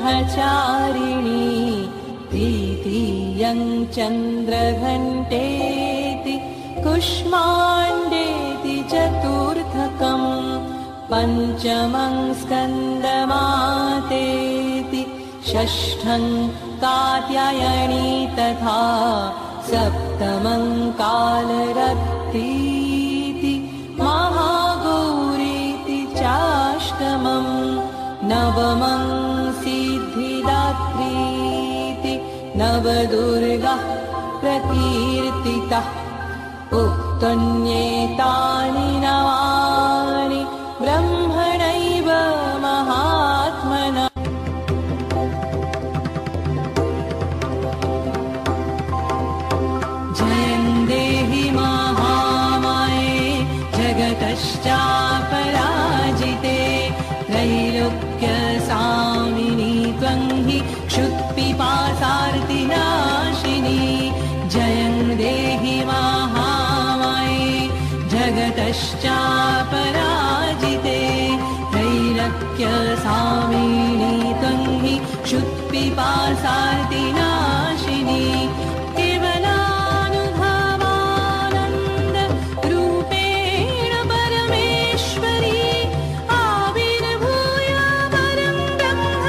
ब्रह्मचारिणी तृतीयं चन्द्रघण्टेति कुष्माण्डेति चतुर्थकम् पञ्चमं स्कन्दमातेति षष्ठं कात्यायनी तथा सप्तमं कालरत्रीति महागौरीति चाष्टमं नवमं सिद्धिदात्रीति नवदुर्गाः प्रकीर्तिताः उक्तन्येतानि नवानि ब्रह्मणैव महात्मना। जयं देहि महामाये जगतश्चापराजिते त्रैलोक्यसामिनी त्वं हि क्षुत्पिपासार्तिनाशिनी। जयं देहि महामाये जगतश्चापराजिते त्रैलोक्यसामिनी त्वं हि क्षुत्पिपासार्तिनाशिनी। केवलानुभवानन्द रूपेण परमेश्वरी आविर्भूय परं ब्रह्म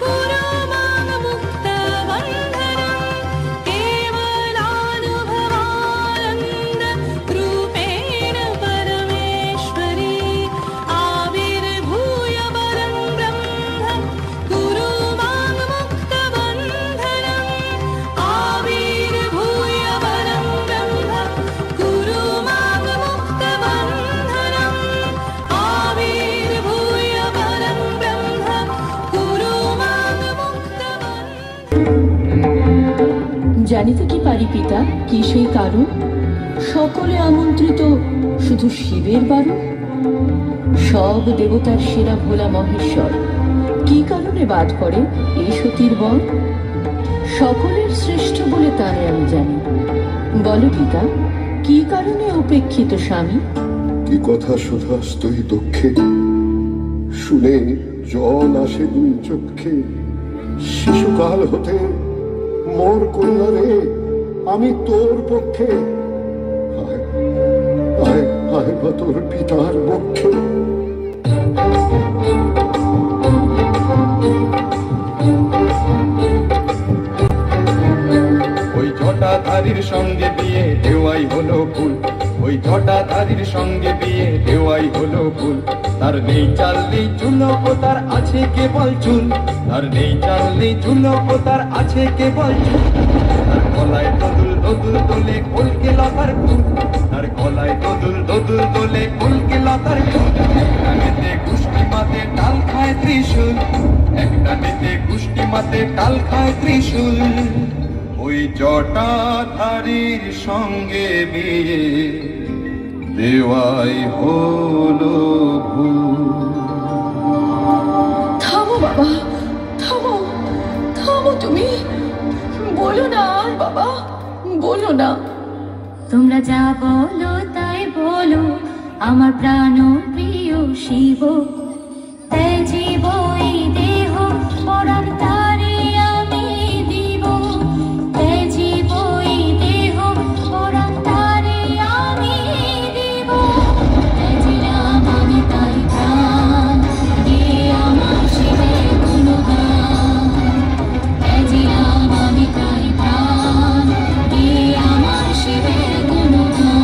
कुरु मां मुक्तबन्धनम्। केवलानुभवानन्द रूपेण परमेश्वरी आविर्भूय परं ब्रह्म कुरु मां मुक्तबन्धनम्। आविर्भूय परं ब्रह्म कुरु मां मुक्तबन्धनम्। आविर्भूय परं ब्रह्म कुरु मां मुक्तबन्धनम्। জানিতে কি পারি পিতা, কি সেই কারণ? সকলে আমন্ত্রিত, শুধু শিবের বারণ। সব দেবতার সেরা ভোলা মহেশ্বর কি কারণে বাদ করে এই সতীর বর? সকলের শ্রেষ্ঠ বলে তারে আমি জানি। বলো পিতা, কি কারণে উপেক্ষিত স্বামী? কি কথা শোধাস তুই দুঃখে, শুনে জল আসে দুই চক্ষে। শিশুকাল হতে মোর কন্যারে আমি তোর পক্ষে, আয় আয় আয় বা তোর পিতার পক্ষে। ওই জটাধারীর সঙ্গে বিয়ে দেওয়াই হলো ভুল, ওই জটাধারীর সঙ্গে বিয়ে দেওয়াই হলো ভুল। তার নেই চাল নেই চুলো ও তার আছে কেবল চুল, তার নেই চাল নেই চুলো ও তার আছে কেবল চুল। তার গলায় দোদুল দোদুল দোলে কলকে লতার ফুল, তার গলায় দোদুল দোদুল দোলে কলকে লতার ফুল। একটা নেতে গুষ্টি মাতে টাল খায় ত্রিশূল, একটা নেতে গুষ্টি মাতে টাল খায় ত্রিশূল। ওই জটাধারীর সঙ্গে বিয়ে দেওয়াই হলো ভুল। থামো বাবা, থামো থামো, তুমি বলো না আর বাবা, বলো না। তোমরা যা বলো তাই বলো, আমার প্রাণ প্রিয় শিব ত্যাজিব এই দেহ, পরাণ তারে আমি দিব। ত্যাজিব এই দেহ, পরাণ তারে আমি দিব। ত্যাজিলাম আমি তাই প্রাণ, দিয়ে আমার শিবের গুণগান। ত্যাজিলাম আমি তাই প্রাণ, দিয়ে আমার শিবের গুণগান।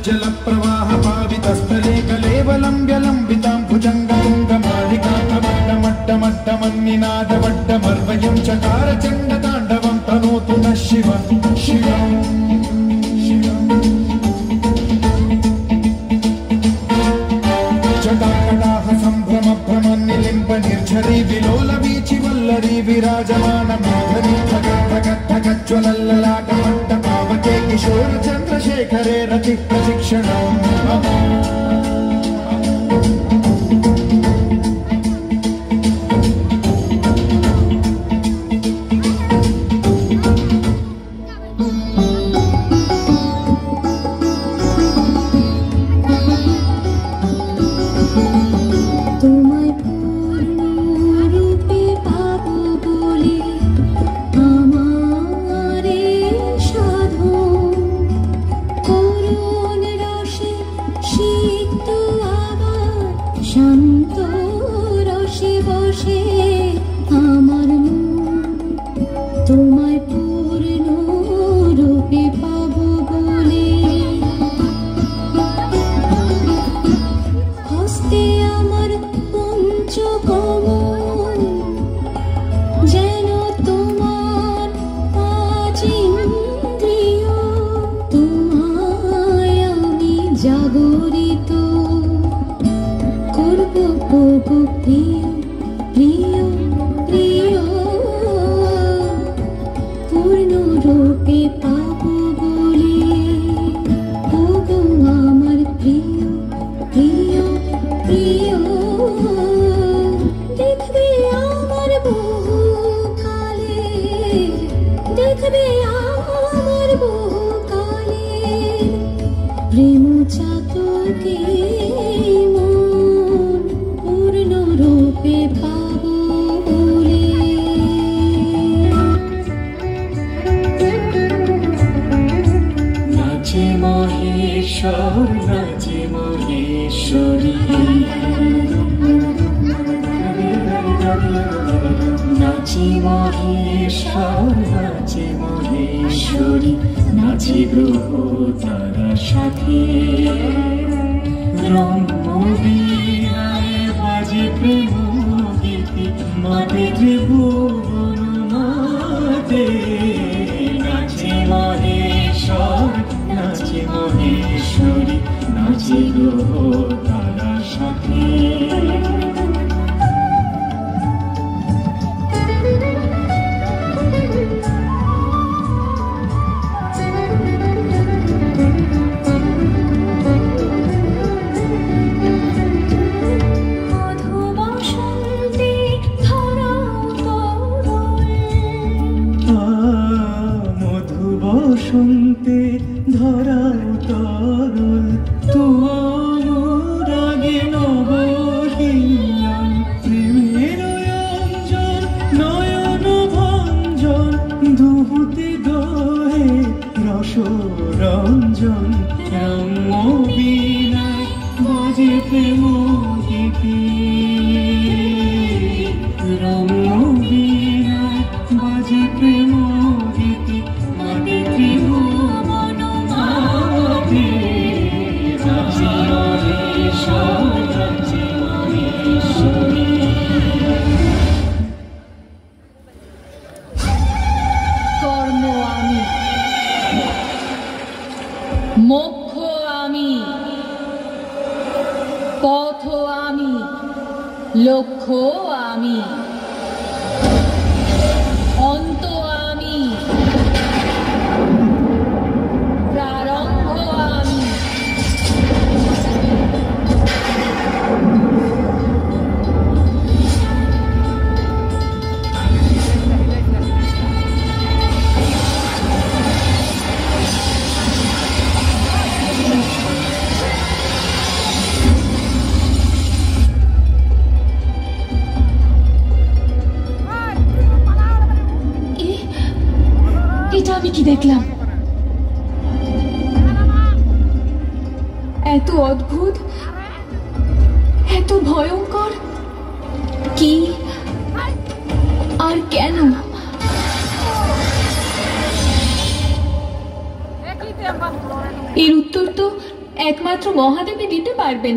जल प्रवाह पावितस्थले कलेवलम्ब्य लम्बितां भुजङ्गतुङ्गमालिकान्तमट्टमट्टमट्टमन्निनादवट्टमर्वयं चकार चण्डताण्डवं तनोतु नः शिवं शिवम् जटाकटाह सम्भ्रम भ्रमन्निलिम्ब निर्झरी विलोलवीचि वल्लरी विराजमान माधरी धगद्धगद्धगज्ज्वलल्ललाटमट्टपावके किशोर चन्द्रशेखरे रतिः प्रशिक्षणम् দেখলাম এত অদ্ভুত এত ভয়ঙ্কর কি আর কেন এর উত্তর তো একমাত্র মহাদেবী দিতে পারবেন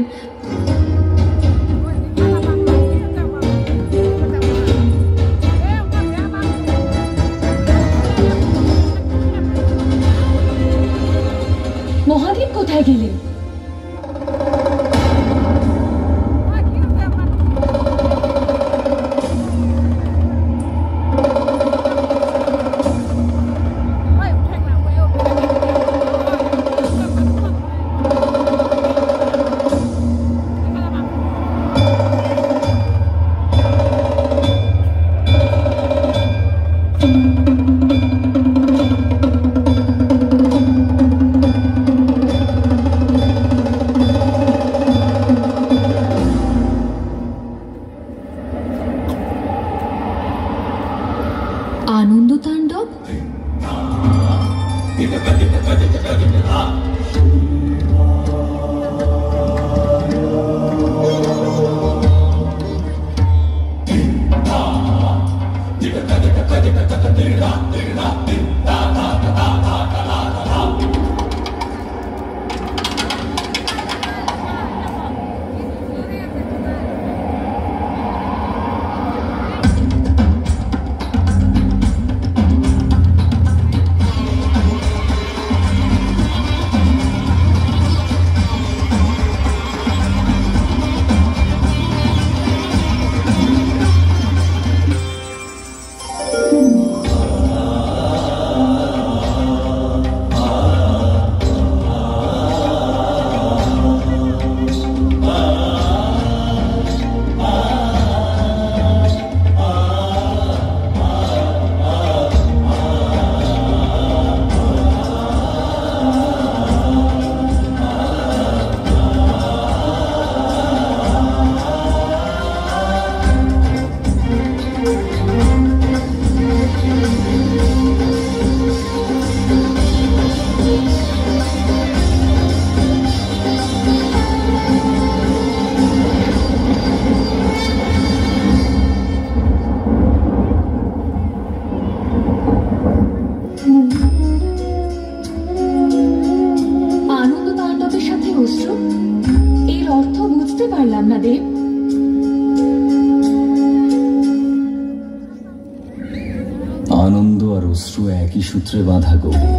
আর অশ্রু একই সূত্রে বাঁধা গৌরী।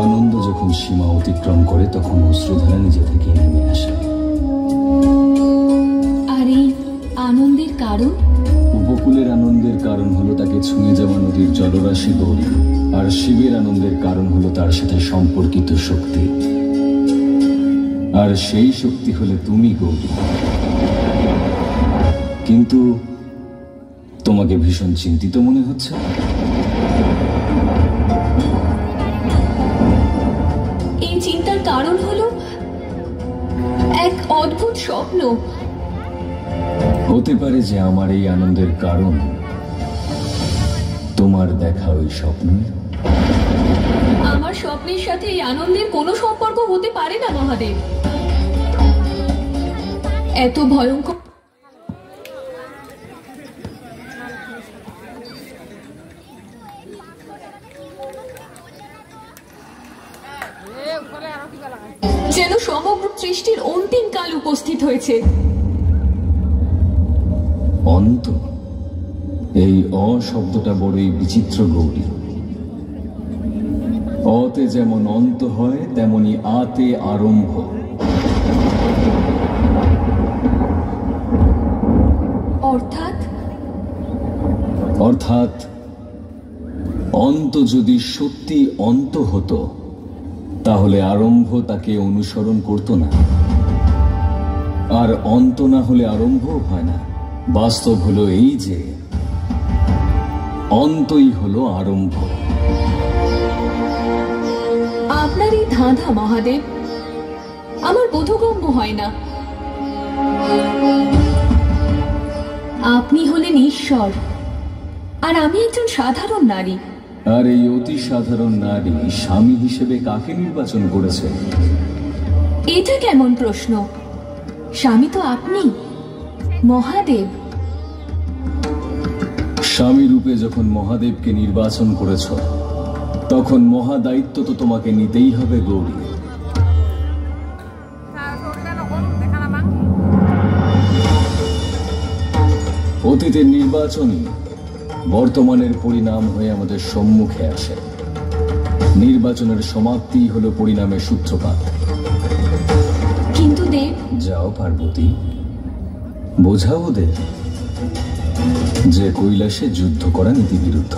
আনন্দ যখন সীমা অতিক্রম করে তখন অশ্রুধারা নিজে থেকে নেমে আসে। আর এই আনন্দের কারণ? উপকূলের আনন্দের কারণ হলো তাকে ছুঁয়ে যাওয়া নদীর জলরাশি গৌরী, আর শিবের আনন্দের কারণ হলো তার সাথে সম্পর্কিত শক্তি, আর সেই শক্তি হলে তুমি গৌরী। কিন্তু তোমাকে ভীষণ চিন্তিত মনে হচ্ছে। এই চিন্তার কারণ হলো এক অদ্ভুত স্বপ্ন। হতে পারে যে আমার এই আনন্দের কারণ তোমার দেখা ওই স্বপ্ন। আমার স্বপ্নের সাথে এই আনন্দের কোনো সম্পর্ক হতে পারে না মহাদেব। এত ভয়ঙ্কর যেন সমগ্র সৃষ্টির অন্তিম কাল উপস্থিত হয়েছে। অন্ত, এই অ শব্দটা বড়ই বিচিত্র গৌরী। অতে যেমন অন্ত হয় তেমনি আতে আরম্ভ। অর্থাৎ অন্ত যদি সত্যি অন্ত হতো তাহলে আরম্ভ তাকে অনুসরণ করত না, আর অন্ত না হলে আরম্ভ হয় না। বাস্তব হলো এই যে অন্তই হলো আরম্ভ। আপনার এই ধাঁধা মহাদেব আমার বোধগম্য হয় না। আপনি হলেন ঈশ্বর, আর আমি একজন সাধারণ নারী। আর এই অতি সাধারণ নারী স্বামী হিসেবে কাকে নির্বাচন করেছে? এটা কেমন প্রশ্ন? স্বামী তো আপনি, মহাদেব। স্বামী রূপে যখন মহাদেবকে নির্বাচন করেছ তখন মহাদায়িত্ব তো তোমাকে নিতেই হবে গৌরী। অতীতের নির্বাচনই বর্তমানের পরিণাম হয়ে আমাদের সম্মুখে আসে। নির্বাচনের সমাপ্তি হলো পরিণামের সূত্রপাত। কিন্তু দেব, যাও পার্বতী, বোঝাও ওদের যে কৈলাসে যুদ্ধ করা নীতি বিরুদ্ধ।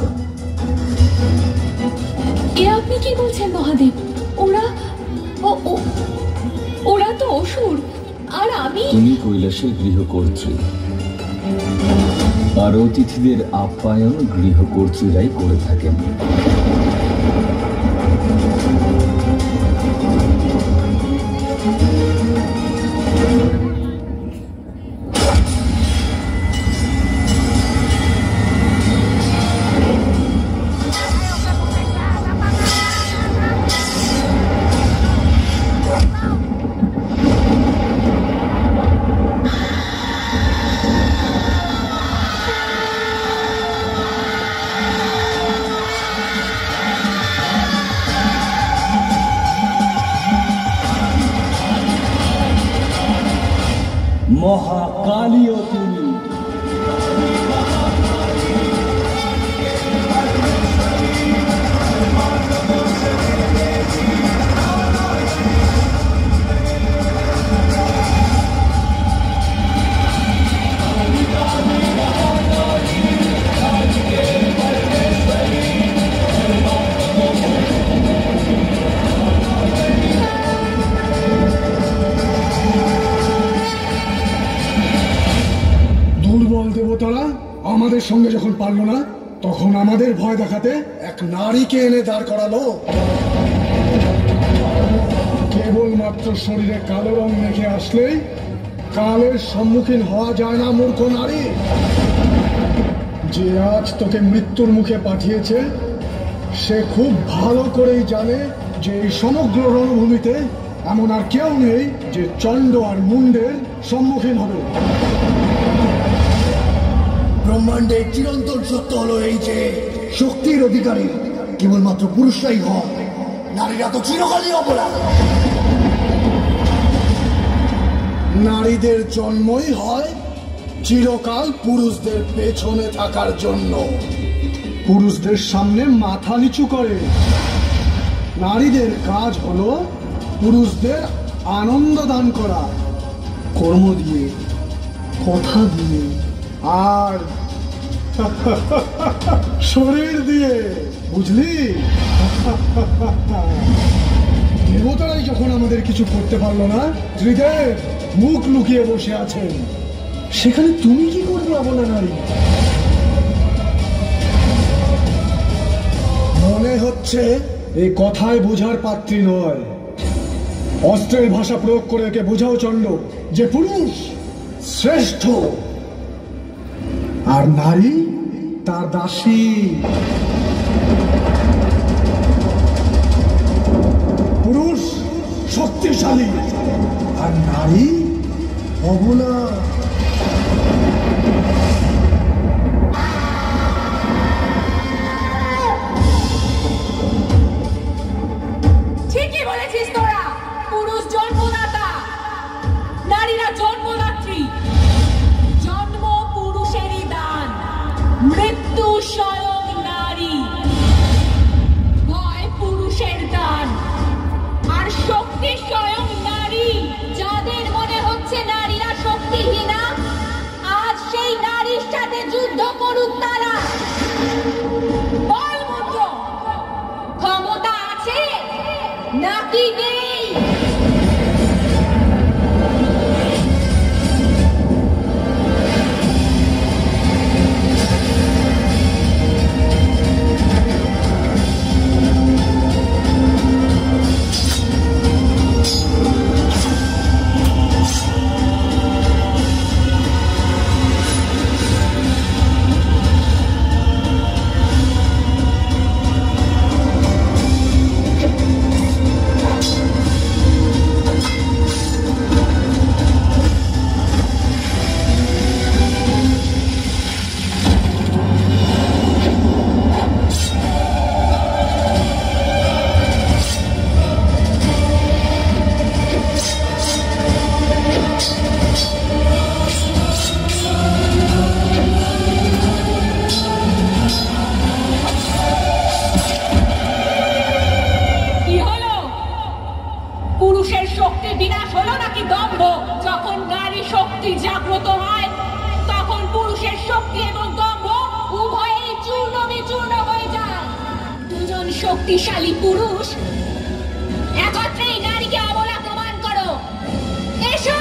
এ আপনি কি বলছেন মহাদেব? ওরা তো অসুর, আর আমি। তুমি কৈলাসের গৃহকর্ত্রী, আর অতিথিদের আপ্যায়ন গৃহকর্ত্রীরাই করে থাকেন। মহাকালীও তুমি। দেবতারা আমাদের সঙ্গে যখন পারল না, তখন আমাদের ভয় দেখাতে এক নারীকে এনে দাঁড় করালো। কেবলমাত্র শরীরে কালো রং মেখে আসলেই কালের সম্মুখীন হওয়া যায় না মূর্খ নারী। যে আজ তোকে মৃত্যুর মুখে পাঠিয়েছে সে খুব ভালো করেই জানে যে এই সমগ্র রণভূমিতে এমন আর কেউ নেই যে চণ্ড আর মুন্ডের সম্মুখীন হবে। ব্রহ্মাণ্ডের চিরন্তন সত্য হলো এই যে শক্তির অধিকারী কেবলমাত্র পুরুষরাই হয়, নারীরা তো চিরকালই অবলা। নারীদের জন্মই হয় চিরকাল পুরুষদের পেছনে থাকার জন্য। পুরুষদের সামনে মাথা নিচু করে। নারীদের কাজ হলো পুরুষদের আনন্দ দান করা, কর্ম দিয়ে, কথা দিয়ে আর শরীর দিয়ে, বুঝলি? দেবতারাই যখন আমাদের কিছু করতে পারলো না, ত্রিদেব মুখ লুকিয়ে বসে আছেন, সেখানে তুমি কি করবে অবলা নারী? মনে হচ্ছে এই কথায় বোঝার পাত্রী নয়। অস্ত্রের ভাষা প্রয়োগ করে একে বোঝাও চন্ড যে পুরুষ শ্রেষ্ঠ আর নারী তার দাসী। পুরুষ শক্তিশালী আর নারী অবলা। ঠিকই বলেছিস তোরা। পুরুষ জন্মদাতা, নারীরা জন্মদাত্রী। জন্ম পুরুষেরই দান, মৃত্যু স্বয়ং নারী। ভয় পুরুষের দান আর শক্তি স্বয়ং নারী। যাদের মনে হচ্ছে নারীরা শক্তিহীনা, আজ সেই নারীর সাথে যুদ্ধ করুক তারা। বল মন্ত্র, ক্ষমতা আছে নাকি নেই? শক্তিশালী পুরুষ একত্রেই নারীকে অবলা প্রমাণ করো। এসো।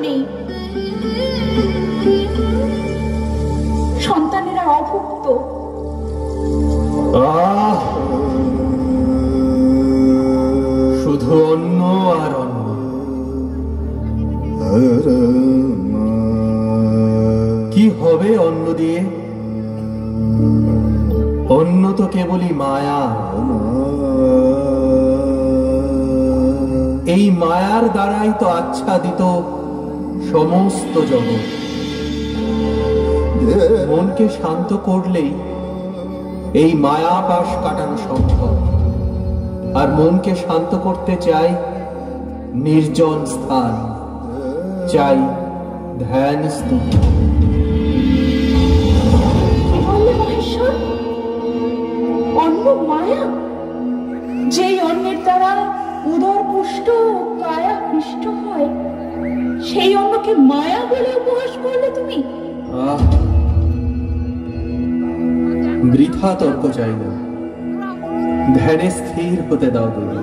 নেই। সন্তানেরা অভুক্ত। শুধু অন্ন আর অন্ন। কি হবে অন্ন দিয়ে? অন্ন তো কেবলই মায়া। এই মায়ার দ্বারাই তো আচ্ছাদিত সমস্ত জগৎ। মনকে শান্ত করলেই এই মায়াপাশ কাটানো সম্ভব। আর মনকে শান্ত করতে চাই নির্জন স্থান, চাই ধ্যান স্তুতি। অন্ন মায়া? যেই অন্নের দ্বারা উদর পুষ্ট কায়া হৃষ্ট হয়, সেই অন্নকে মায়া বলে উপহাস করলে তুমি? বৃথা তর্ক চাই না, ধ্যানে স্থির হতে দাও দেবী।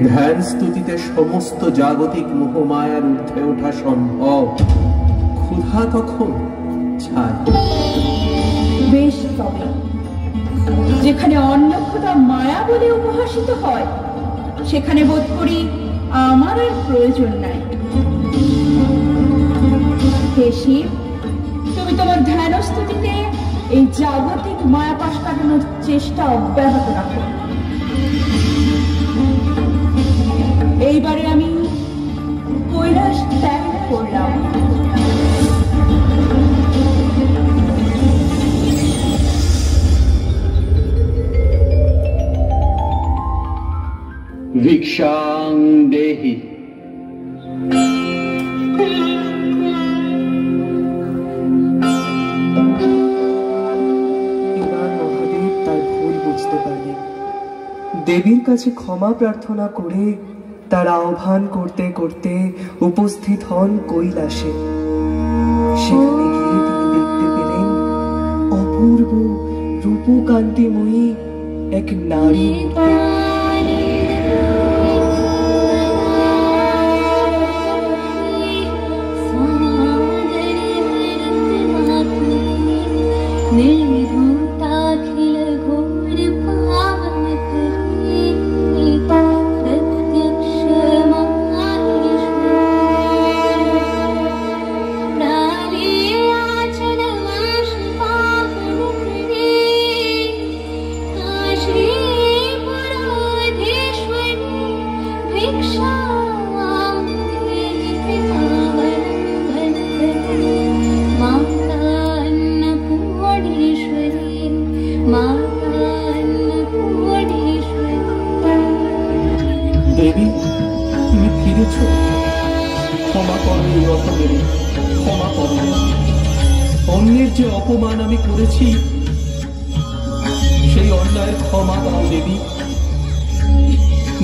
ধ্যান স্তুতিতে সমস্ত জাগতিক মোহমায়ার ঊর্ধ্বে ওঠা সম্ভব। ক্ষুধা তখন ছাই। বেশ, তবে যেখানে অন্ন ক্ষুধা মায়া বলে উপহাসিত হয়, সেখানে বোধ করি আমার আর প্রয়োজন নাই। হে শিব, তুমি তোমার ধ্যান স্তুতিতে এই জাগতিক মায়াপাশ কাটানোর চেষ্টা অব্যাহত রাখো। এইবারে আমি কৈলাস ত্যাগ করলাম। ভিক্ষাং দেহি। দেবীর কাছে ক্ষমা প্রার্থনা করে তার আহ্বান করতে করতে উপস্থিত হন কৈলাসে। সেখানে গিয়ে তিনি দেখতে পেলেন অপূর্ব রূপকান্তিময়ী এক নারী। দেবী, তুমি ফিরেছ। ক্ষমা করো এই অপরাধে, ক্ষমা করো। অন্যের যে অপমান আমি করেছি, সেই অন্যায়ের ক্ষমা দাও দেবী।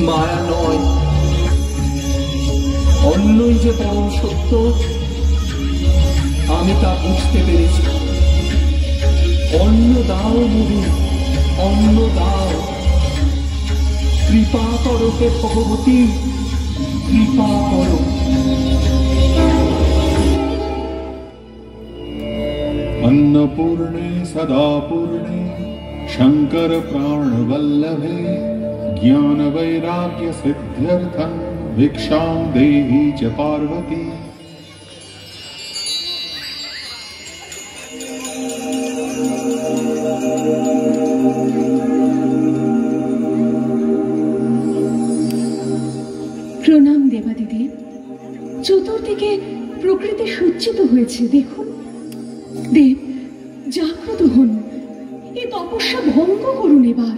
মায়া নয়, অন্যই যে পরম সত্য, আমি তা বুঝতে পেরেছি। অন্ন দাও মুনি, অন্ন দাও। কৃপা করো হে ভগবতী, কৃপা করো। अन्नपूर्णे सदा पूर्णे शंकर प्राण वल्लभे ज्ञान वैराग्य सिद्ध्यर्थं भिक्षां देहि च पार्वती। প্রণাম দেবাদিদেব। চতুর্দিকে প্রকৃতি সজ্জিত হয়েছে, দেখুন। দেব, জাগ্রত হন, এ তপস্যা ভঙ্গ করুন এবার।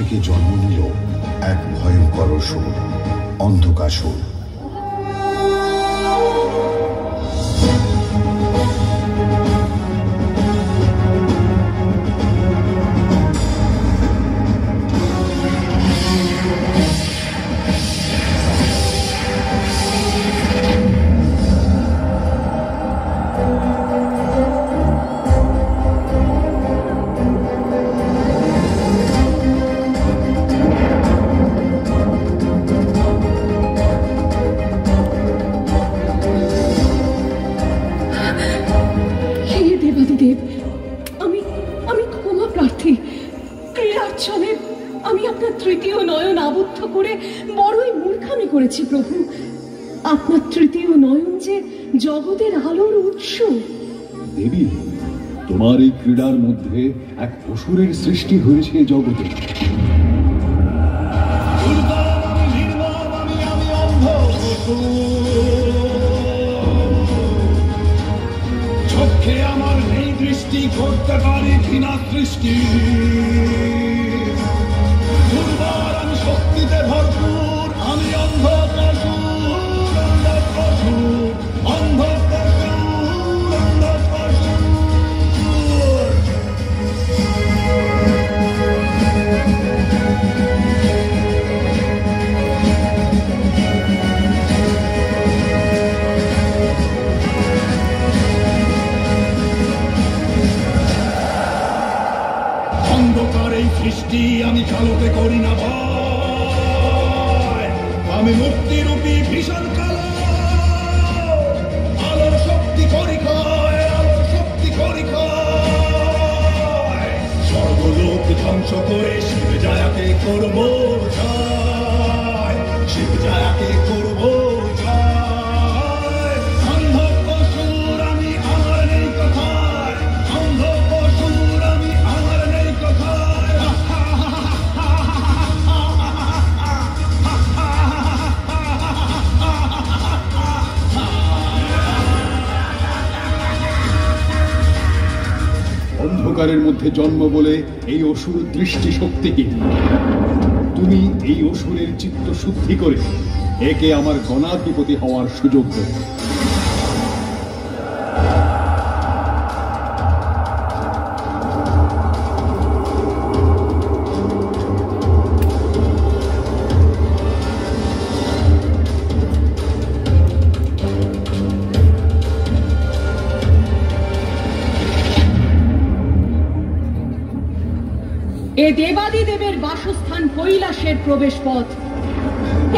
থেকে জন্ম নিল এক ভয়ঙ্কর অসুর, অন্ধকাসুর। প্রভু, আপনার তৃতীয় নয়ন যে জগতের আলোর উৎস। দেবী, তোমার এই ক্রীড়ার মধ্যে এক অসুরের সৃষ্টি হয়েছে জগতে। চোখে আমার নেই দৃষ্টি, করতে পারি ঘৃণা সৃষ্টি। দুর্বার আমি শক্তিতে ভরপুর, আমি অন্ধকার এই সৃষ্টি, আমি কালোতে করি না ভয়, আমি মুক্তিরূপী ভীষণ কালো, আলোর শক্তি করি ক্ষয়, আলোর শক্তি করি ক্ষয়। সর্বলোক ধ্বংস করে শিব জায়াকে করবো জয়, শিব জায়াকে করবো জয়। অন্ধ পশুর আমি, আমার নেই কথায়, অন্ধ পশুর আমি, আমার নেই কথায়। অন্ধকারের মধ্যে জন্ম বলে এই অসুর দৃষ্টি শক্তিহীন। তুমি এই অসুরের চিত্ত শুদ্ধি করে একে আমার গণাধিপতি হওয়ার সুযোগ দেবে। এ দেবাদিদেবের বাসস্থান কৈলাসের প্রবেশ পথ,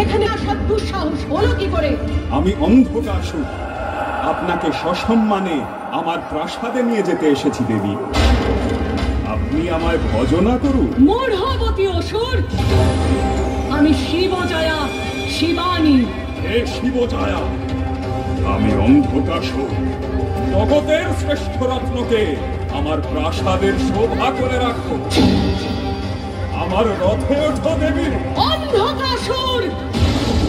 এখানে আসার দুঃসাহস হলো কি করে? আমি অন্ধকাসুর, আপনাকে সসম্মানে আমার প্রাসাদে নিয়ে যেতে এসেছি দেবী। আপনি আমায় ভজনা করুন। মূঢ়বতী অসুর, আমি শিবজয়া, শিবানী। হে শিবজয়া, আমি অন্ধকাসুর, জগতের শ্রেষ্ঠ রত্নকে আমার প্রাসাদের শোভা করে রাখো। আমার রথে ওঠো দেবী। অন্ধকাসুর,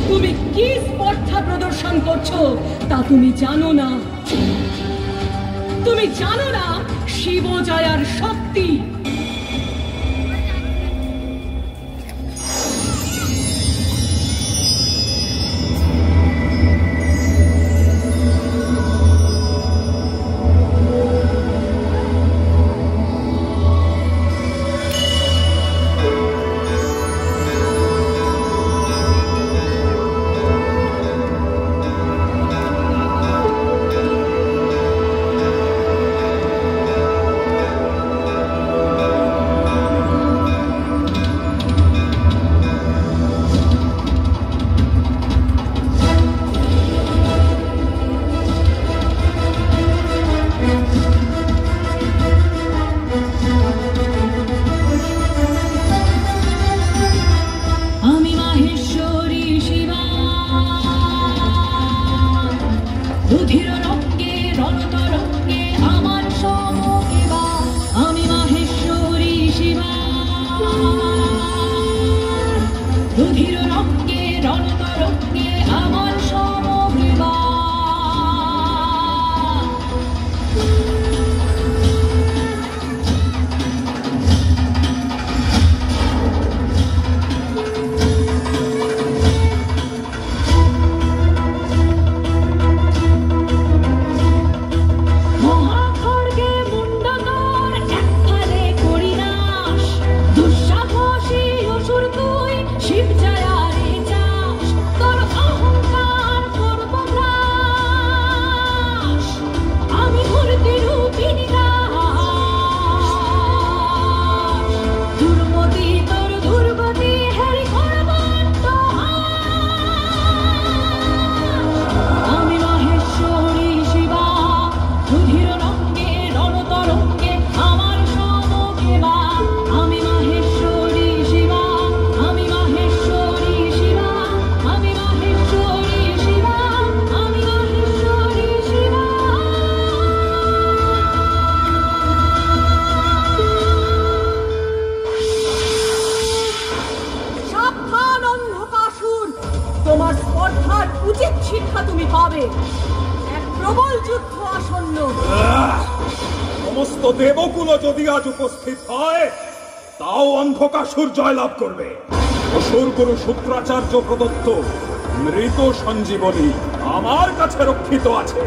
তুমি কি স্পর্ধা প্রদর্শন করছো তা তুমি জানো না। তুমি জানো না শিবজয়ার শক্তি। সমস্ত দেবকুল যদি আজ উপস্থিত হয়, তাও অন্ধকাসুর জয়লাভ করবে। অসুর গুরু শুক্রাচার্য প্রদত্ত মৃত সঞ্জীবনী আমার কাছে রক্ষিত আছে।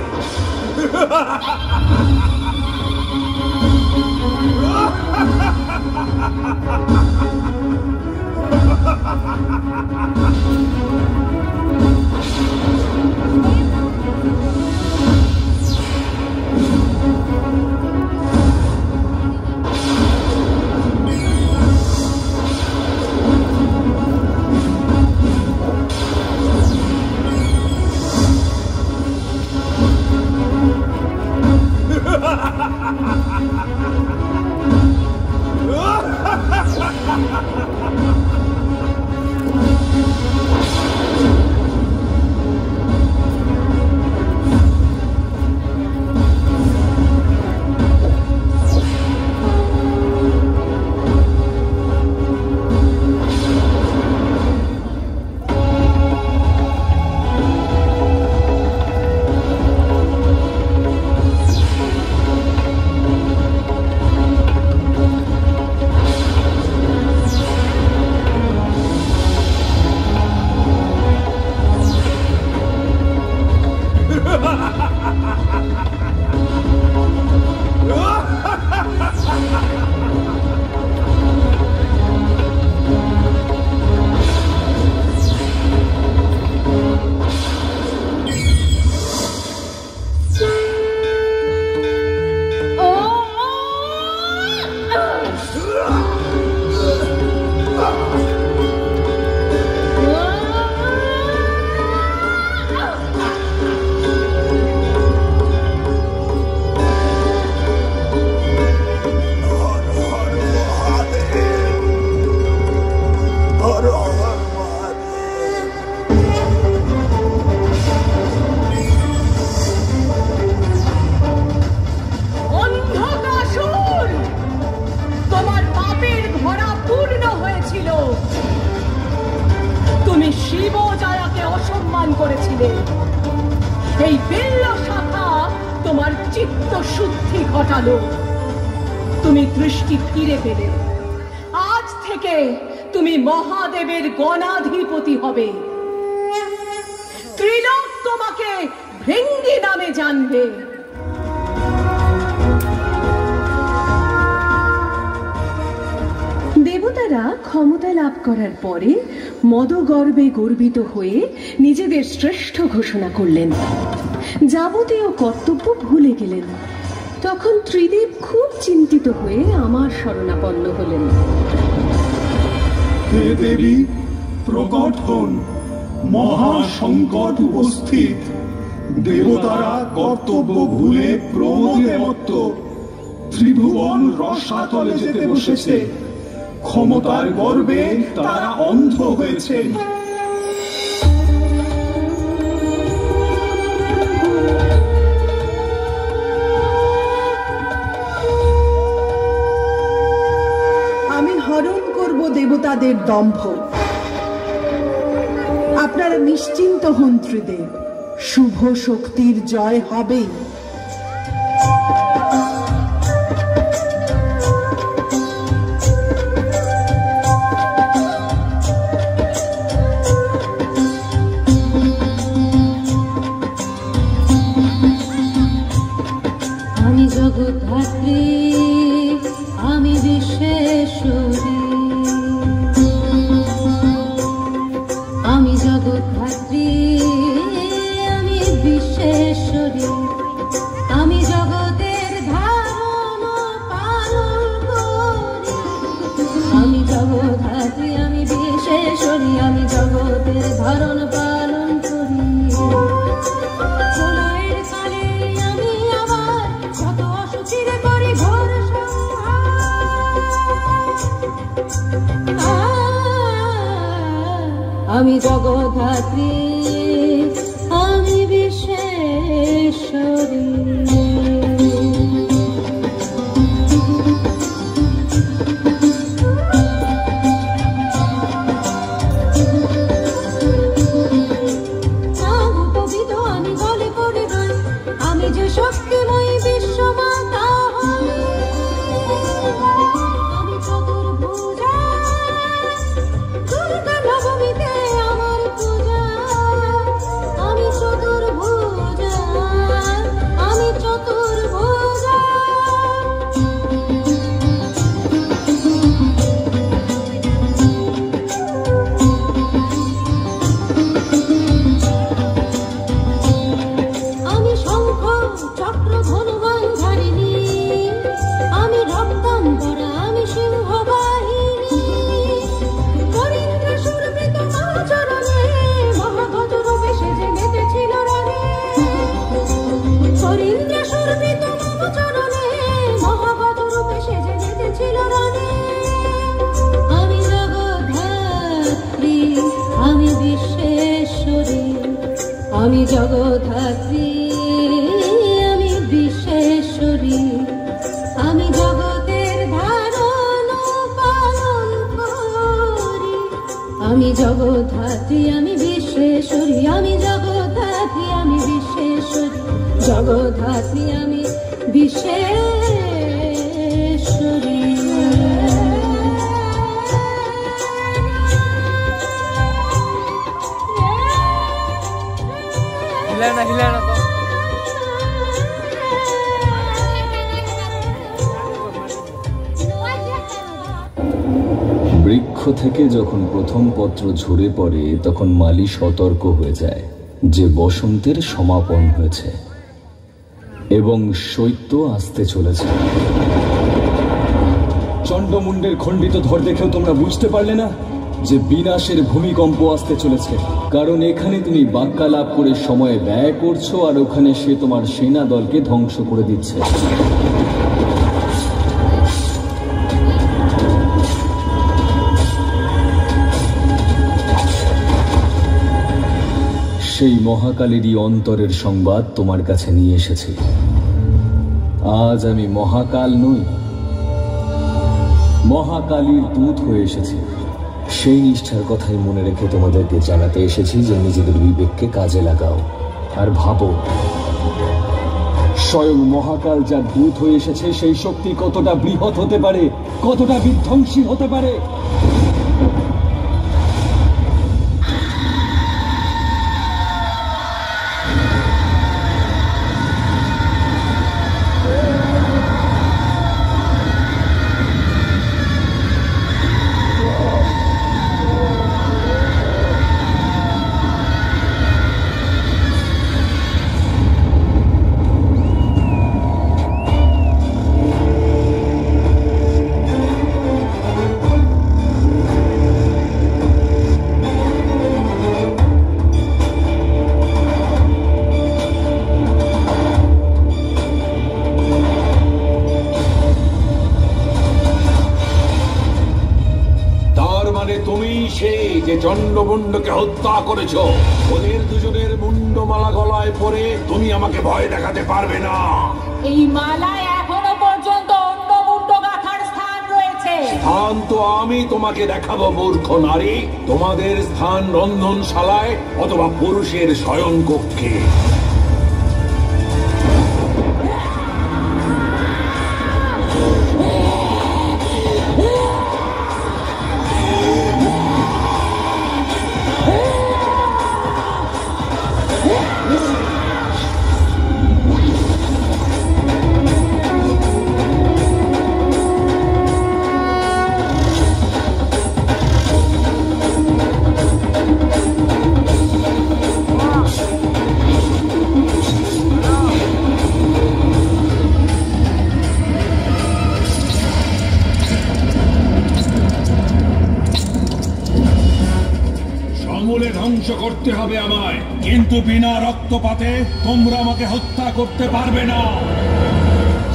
এই বিল্ল শাখা তোমার চিত্ত শুদ্ধি ঘটালো। তুমি দৃষ্টি ফিরে পেলে। আজ থেকে তুমি মহাদেবের গণাধিপতি হবে। ত্রিলোক তোমাকে ভৃঙ্গি নামে জানবে। দেবতারা ক্ষমতা লাভ করার পরে মদগর্বে গর্বিত হয়ে নিজেদের শ্রেষ্ঠ ঘোষণা করলেন। যাবতীয় কর্তব্য ভুলে গেলেন। তখন ত্রিদেব খুব চিন্তিত হয়ে আমার শরণাপন্ন হলেন। হে দেবী, প্রকট হন, মহা সংকট উপস্থিত। দেবতারা কর্তব্য ভুলে প্রমোদে মত্ত ত্রিভুবন রসাতলে যেতে বসেছে। ক্ষমতার গর্বে তারা অন্ধ হয়েছে। আমি হরণ করব দেবতাদের দম্ভ। আপনারা নিশ্চিন্ত হন ত্রিদেব, শুভ শক্তির জয় হবেই। আমি জগদ্ধাত্রী, আমি বিশ্বেশ্বরী। আমি জগদ্ধাত্রী, আমি বিশ্বেশ্বরী। আমি জগতের ধারণ পালন করি। আমি জগদ্ধাত্রী, আমি বিশ্বেশ্বরী। আমি জগতের ধারণ পালন করি। প্রলয়ের কালে আমি আবার শত অসুচির করি ঘোর আমি জগদ্ধাত্রী, আমি বিশ্বেশ্বরী। আমি যে শক্তিময়ী বিশ্বমাতা হই। আমি জগদ্ধাত্রী, আমি বিশ্বেশ্বরী, আমি জগতের ধারণ পালন করি। আমি জগদ্ধাত্রী, আমি বিশ্বেশ্বরী, আমি জগদ্ধাত্রী, আমি বিশ্বেশ্বরী, জগদ্ধাত্রী, আমি বিশ্বেশ্বরী। বৃক্ষ থেকে যখন প্রথম পত্র ঝরে পড়ে তখন মালি সতর্ক হয়ে যায় যে বসন্তের সমাপন হয়েছে এবং শৈত্য আসতে চলেছে। চণ্ডমুণ্ডের খণ্ডিত ধর দেখেও তোমরা বুঝতে পারলে না যে বিনাশের ভূমিকম্প আসতে চলেছে, কারণ এখানে তুমি বাক্যালাপ করে সময় ব্যয় করছো আর ওখানে সে তোমার সেনা দলকে ধ্বংস করে দিচ্ছে। সেই মহাকালেরই অন্তরের সংবাদ তোমার কাছে নিয়ে এসেছি। আজ আমি মহাকাল নই, মহাকালীর দূত হয়ে এসেছি। সেই নিষ্ঠার কথাই মনে রেখে তোমাদেরকে জানাতে এসেছি যে নিজেদের বিবেককে কাজে লাগাও আর ভাবো স্বয়ং মহাকাল যার দূত হয়ে এসেছে সেই শক্তি কতটা বৃহৎ হতে পারে, কতটা বিধ্বংসী হতে পারে। চণ্ডমুণ্ডকে হত্যা করেছ, ওদের দুজনের মুন্ডমালা গলায় পরে তুমি আমাকে ভয় দেখাতে পারবে না। এই মালায় এখনো পর্যন্ত অন্য মুন্ড গাঁথার স্থান রয়েছে। স্থান তো আমি তোমাকে দেখাবো মূর্খ নারী। তোমাদের স্থান রন্ধনশালায় অথবা পুরুষের শয়ন কক্ষে। ধ্বংস করতে হবে আমায়, কিন্তু বিনা রক্তপাতে তোমরা আমাকে হত্যা করতে পারবে না।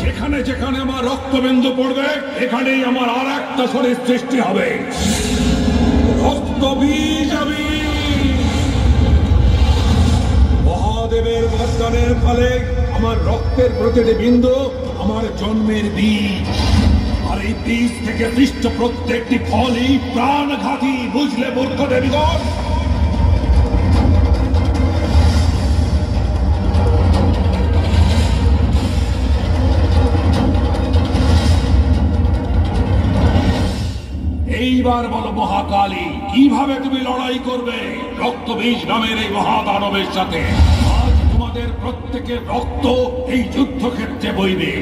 যেখানে যেখানে আমার রক্তবিন্দু পড়বে এখানেই আমার আর একটা শরীর সৃষ্টি হবে। রক্তবীজ আমি। মহাদেবের বরদানের ফলে আমার রক্তের প্রতিটি বিন্দু আমার জন্মের বীজ, আর এই বীজ থেকে সৃষ্ট প্রত্যেকটি ফলই প্রাণঘাতী। বুঝলে মূর্খ দেবীগণ? এইবার বলো মহাকালী, কিভাবে তুমি লড়াই করবে রক্তবীজ নামের এই মহাদানবের সাথে? আজ তোমাদের প্রত্যেকের রক্ত এই যুদ্ধক্ষেত্রে বইবে।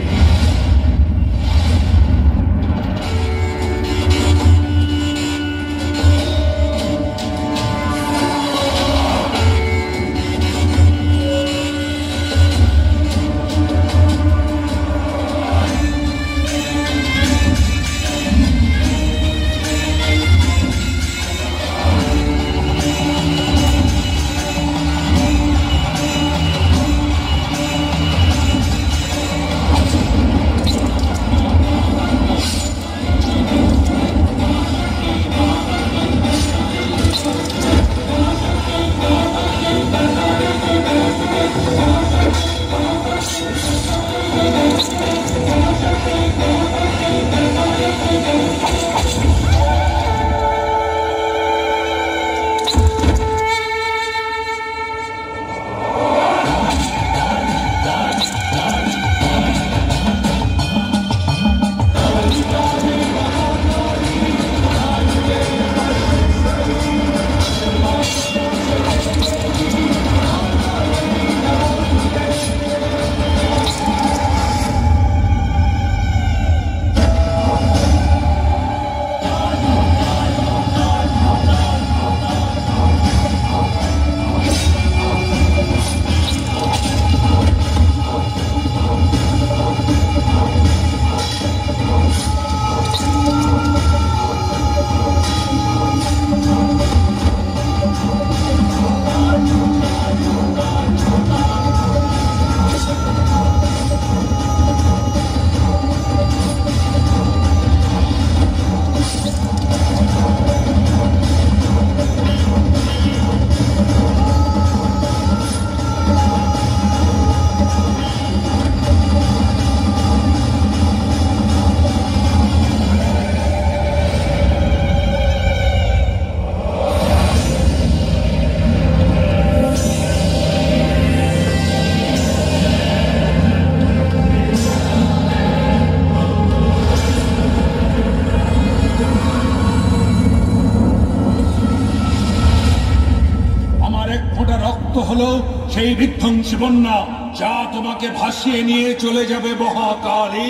সেই বিধ্বংসী বন্যা যা তোমাকে ভাসিয়ে নিয়ে চলে যাবে মহাকালী।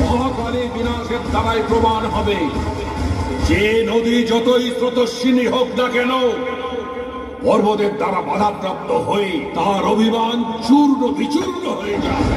মহাকালী বিনাশের দ্বারাই প্রমাণ হবে যে নদী যতই স্রোতস্বিনী হোক না কেন, পর্বতের দ্বারা বাধাপ্রাপ্ত হয়ে তার অভিমান চূর্ণ বিচূর্ণ হয়ে যায়।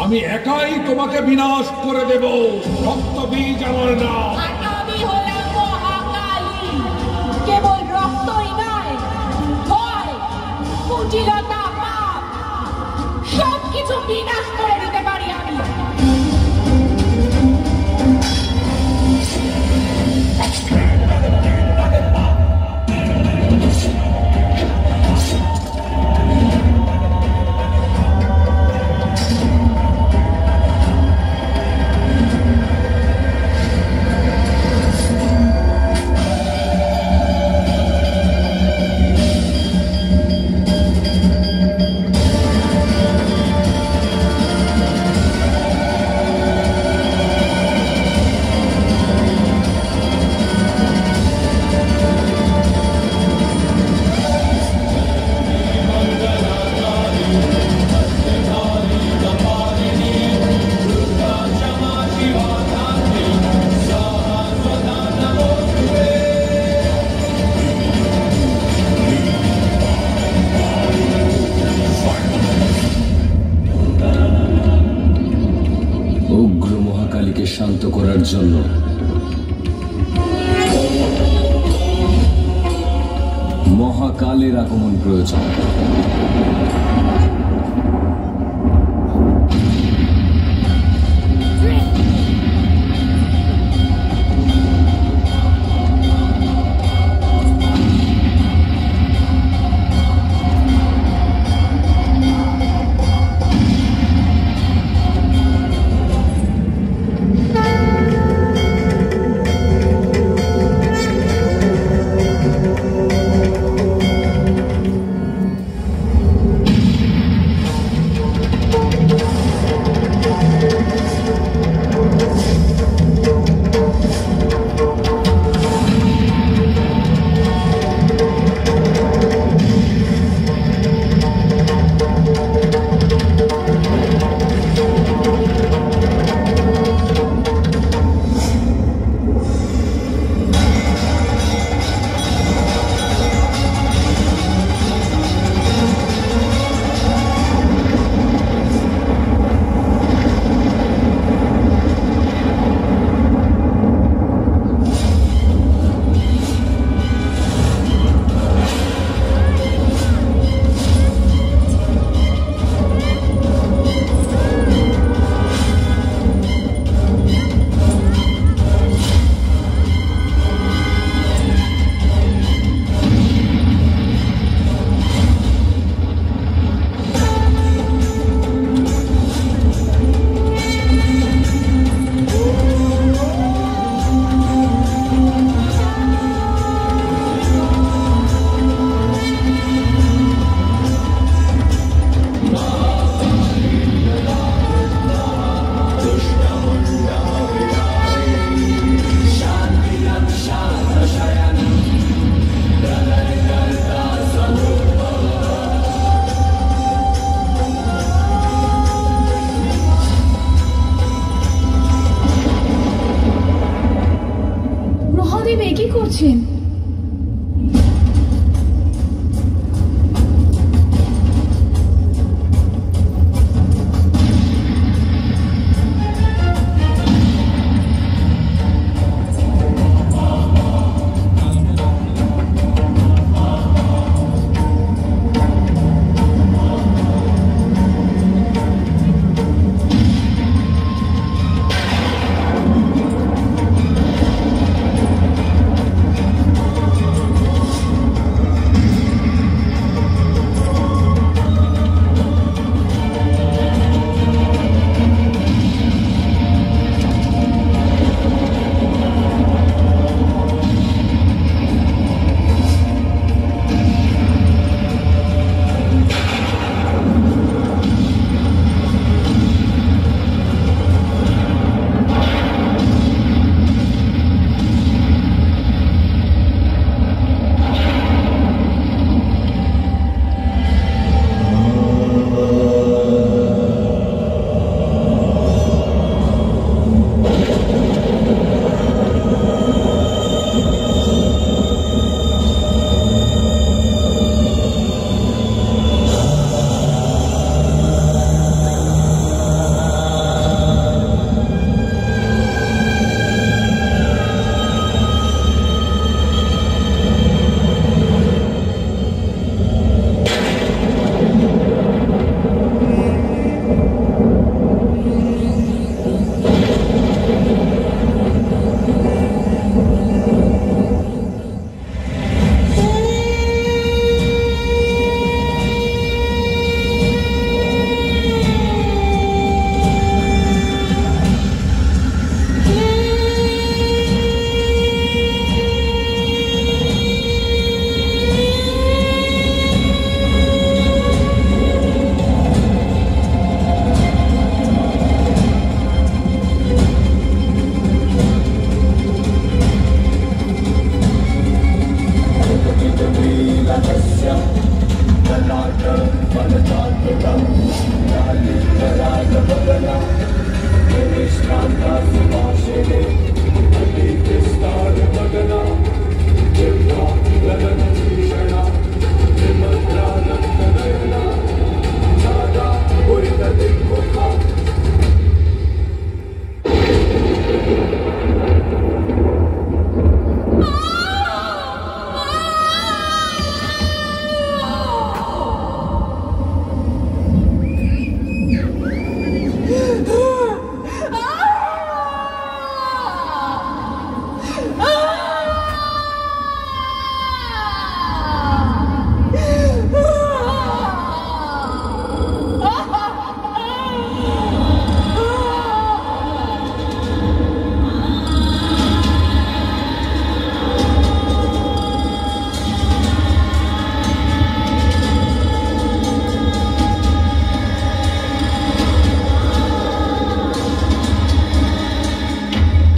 আমি একাই তোমাকে বিনাশ করে দেব। রক্তবীজ আমার নাম। আমি হলাম মহাকালী। কেবল রক্তই নয়, ভয়, কুটিলতা, পাপ সবকিছু বিনাশ করে দিতে পারি আমি। শান্ত করার জন্য মহাকালের আগমন প্রয়োজন। মহাদেব এ কি করছেন?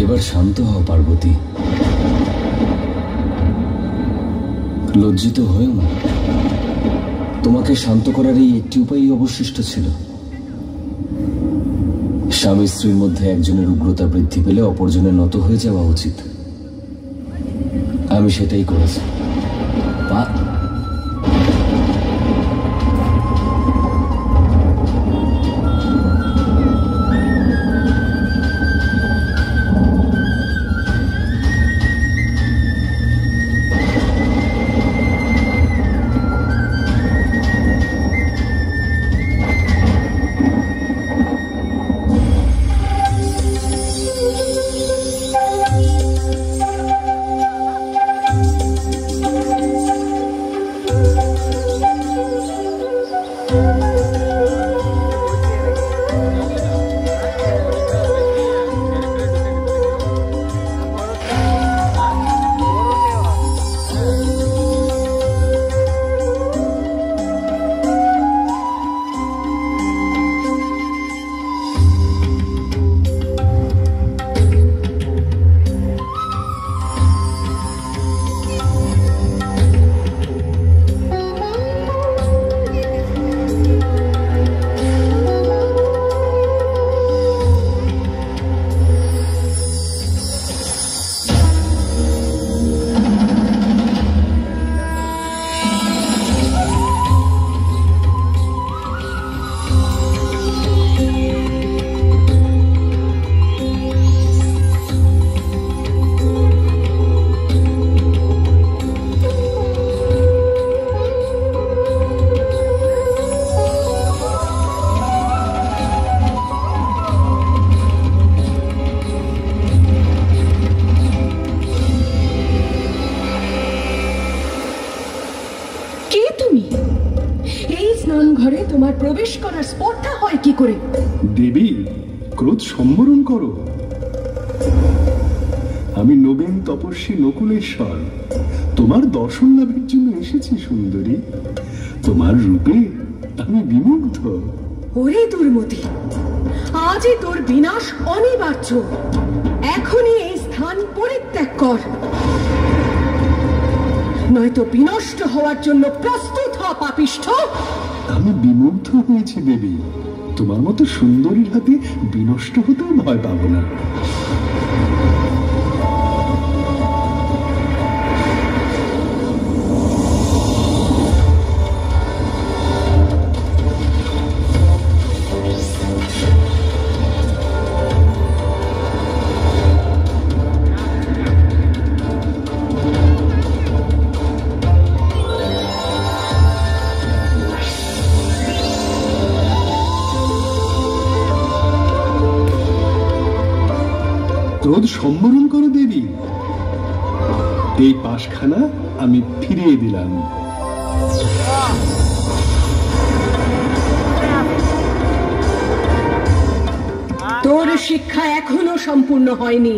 এবার শান্ত হও পার্বতী, লজ্জিত হয়েও না। তোমাকে শান্ত করার এই একটি উপায়ই অবশিষ্ট ছিল। স্বামী স্ত্রীর মধ্যে একজনের উগ্রতা বৃদ্ধি পেলে অপরজনের নত হয়ে যাওয়া উচিত। আমি সেটাই করেছি। ঘরে তোমার প্রবেশ করার স্পর্ধা হয় কি করে? দেবী, ক্রোধ সম্বরণ করো। আমি নবীন তপস্বী নকুলেশ্বর, তোমার দর্শন লাভের জন্য এসেছি সুন্দরী। তোমার রূপে আমি বিমুগ্ধ। ওরে দুর্মতি, আজই তোর বিনাশ অনিবার্য। এখনই এই স্থান পরিত্যাগ কর, নয়তো বিনষ্ট হওয়ার জন্য প্রস্তুত হ পাপিষ্ঠ। আমি বিমুগ্ধ হয়েছি দেবী, তোমার মতো সুন্দরীর হাতে বিনষ্ট হতেও ভয় পাবো না। ক্রোধ সম্বরণ করো দেবী, এই পাশখানা আমি ফিরিয়ে দিলাম। তোর শিক্ষা এখনো সম্পূর্ণ হয়নি।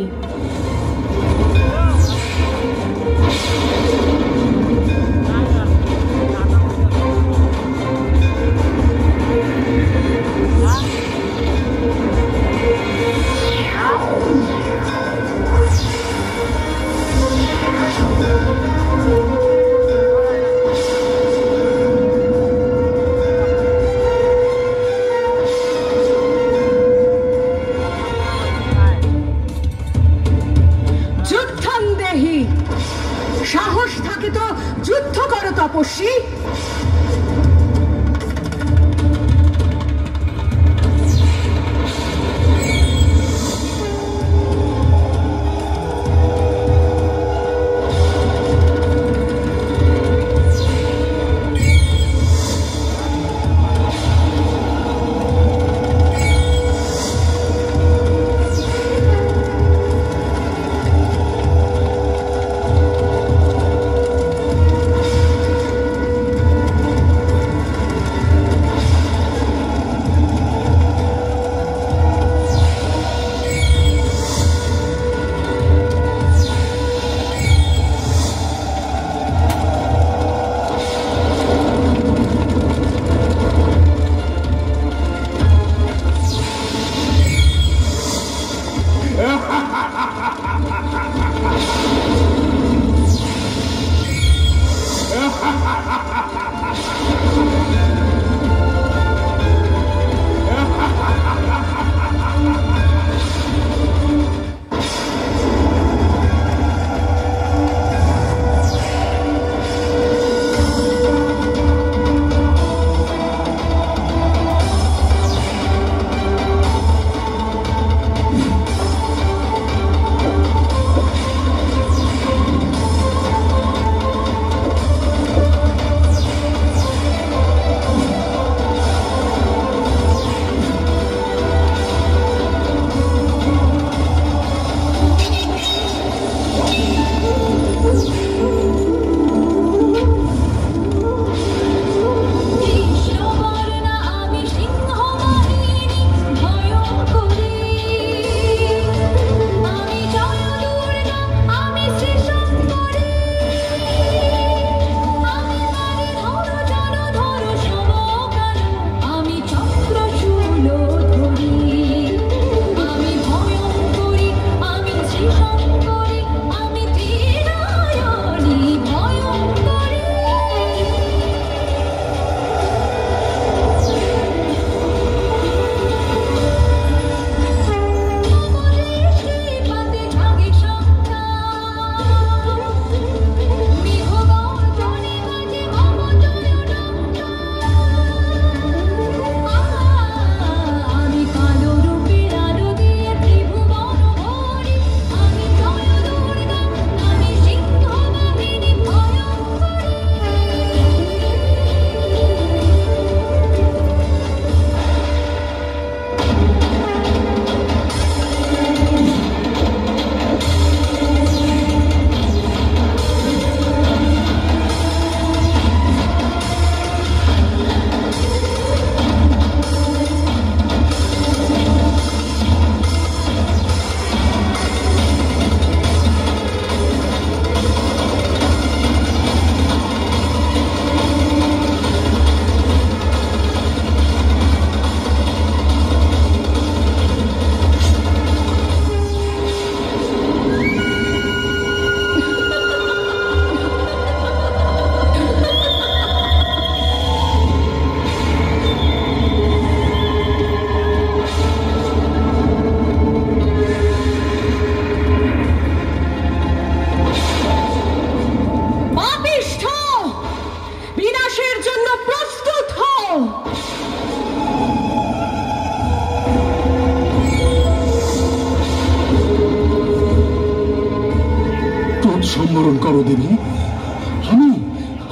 সাহস থাকে তো যুদ্ধ করো তপস্বী। সম্বরণ করো দেবী। আমি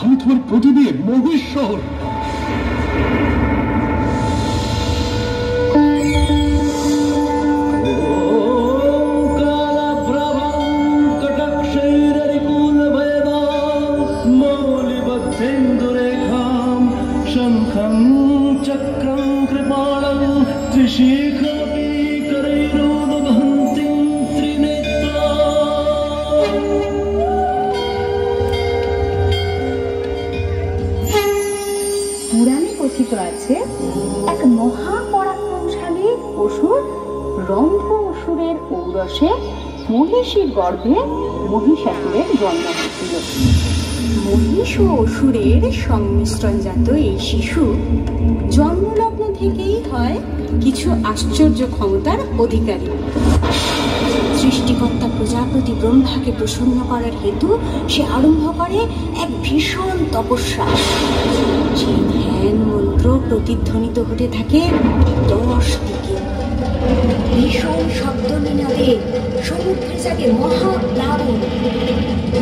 আমি তোমার প্রতিদেব মহেশ্বর। পুরাণে কথিত আছে এক মহাপরাক্রমশালী অসুর রম্ভ অসুরের ঔরসে মহিষীর গর্ভে মহিষাসুরের জন্ম হয়েছিল। মহিষ ও অসুরের সংমিশ্রণজাত এই শিশু জন্মলগ্ন থেকেই হয় কিছু আশ্চর্য ক্ষমতার অধিকারী। সৃষ্টিকর্তা প্রজাপতি ব্রহ্মাকে প্রসন্ন করার হেতু সে আরম্ভ করে এক ভীষণ তপস্যা। যে ধ্যান মন্ত্র প্রতিধ্বনিত হতে থাকে 10 দিকে। ভীষণ শব্দ মিনারে সমুদ্রে জাগে মহাপ্লাবন,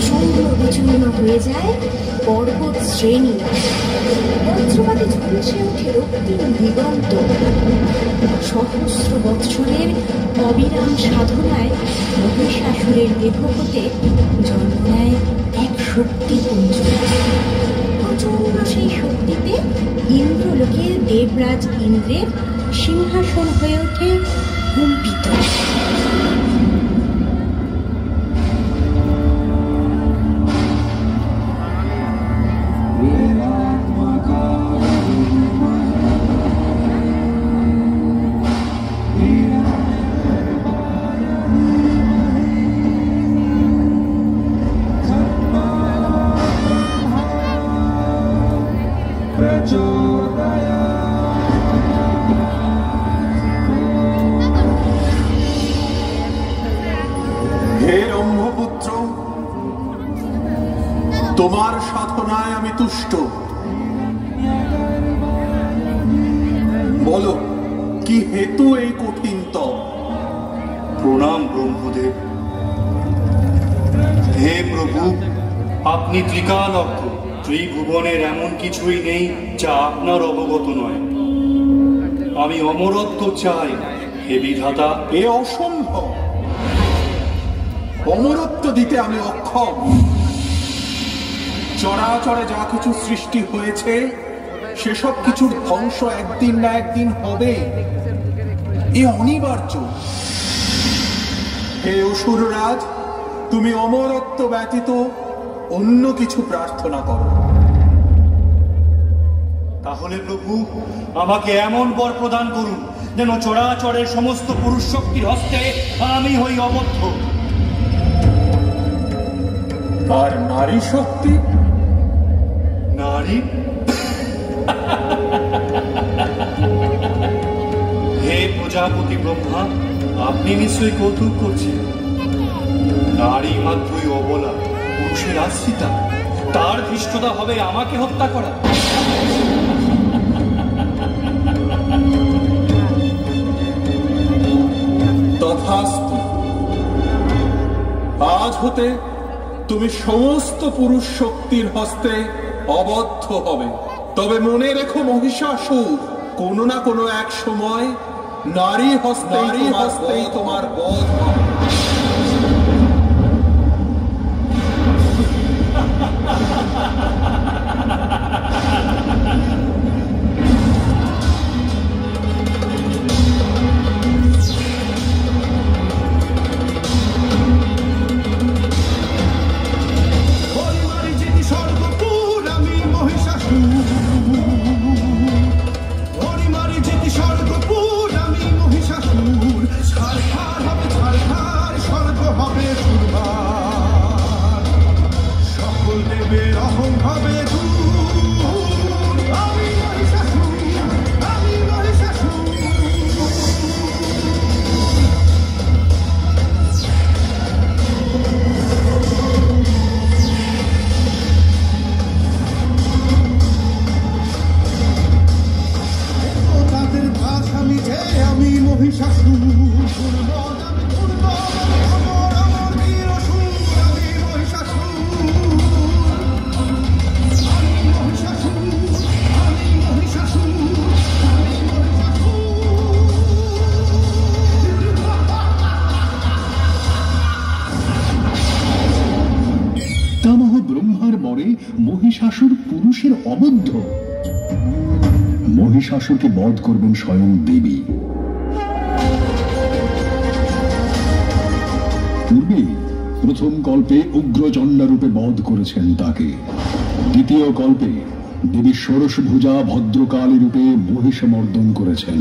চূর্ণ বিচূর্ণ হয়ে যায় পর্বত শ্রেণী, বজ্রপাতে ঝলসে ওঠে রক্তিম দিগন্ত। সহস্র বৎসরের অবিরাম সাধনায় মহিষাসুরের দেহ হতে জন্ম নেয় এক শক্তিপুঞ্জ। প্রচন্ড সেই শক্তিতে ইন্দ্রলোকের দেবরাজ ইন্দ্রের সিংহাসন হয়ে ওঠে কম্পিত। তোমার সাধনায় আমি তুষ্ট। বলো কি হেতু এই কঠিন তপ? প্রণাম ব্রহ্মদেব। হে প্রভু, আপনি ত্রিকালজ্ঞ। ত্রিভুবনের এমন কিছুই নেই যা আপনার অবগত নয়। আমি অমরত্ব চাই, হে বিধাতা। এ অসম্ভব। অমরত্ব দিতে আমি অক্ষম। চরাচরে যা কিছু সৃষ্টি হয়েছে সেসব কিছুর ধ্বংস একদিন না একদিন হবে, এ অনিবার্য। হে অসুররাজ, তুমি অমরত্ব ব্যতীত অন্য কিছু প্রার্থনা করো। তাহলে প্রভু আমাকে এমন বর প্রদান করুন যেন চরাচরের সমস্ত পুরুষ শক্তির হস্তে আমি হই অবদ্ধ। আর নারী শক্তি? নারী? হে প্রজাপতি ব্রহ্মা, আপনি নিশ্চয়ই কৌতুক করছেন। নারী মাত্রই অবলা, পুরুষের আশ্রিতা। তার ধৃষ্টতা হবে আমাকে হত্যা করা। তথাস্তু। আজ হতে তুমি সমস্ত পুরুষ শক্তির হস্তে অবদ্ধ হবে। তবে মনে রেখো মহিষাসুর, কোনো না কোনো এক সময় নারী হস্তেই তোমার বধ হবে। স্বর্গপুর আমি মহিষাসুর, ছাড়খাড় হবে ছাড়খাড়। ব্রহ্মার বরে মহিষাসুর পুরুষের অবদ্ধ। মহিষাসুরকে বধ করবেন স্বয়ং দেবী। পূর্বে প্রথম কল্পে উগ্রচণ্ডা রূপে বধ করেছেন তাকে। দ্বিতীয় কল্পে দেবী ষোড়শভুজা ভদ্রকালী রূপে মহিষমর্দন করেছেন।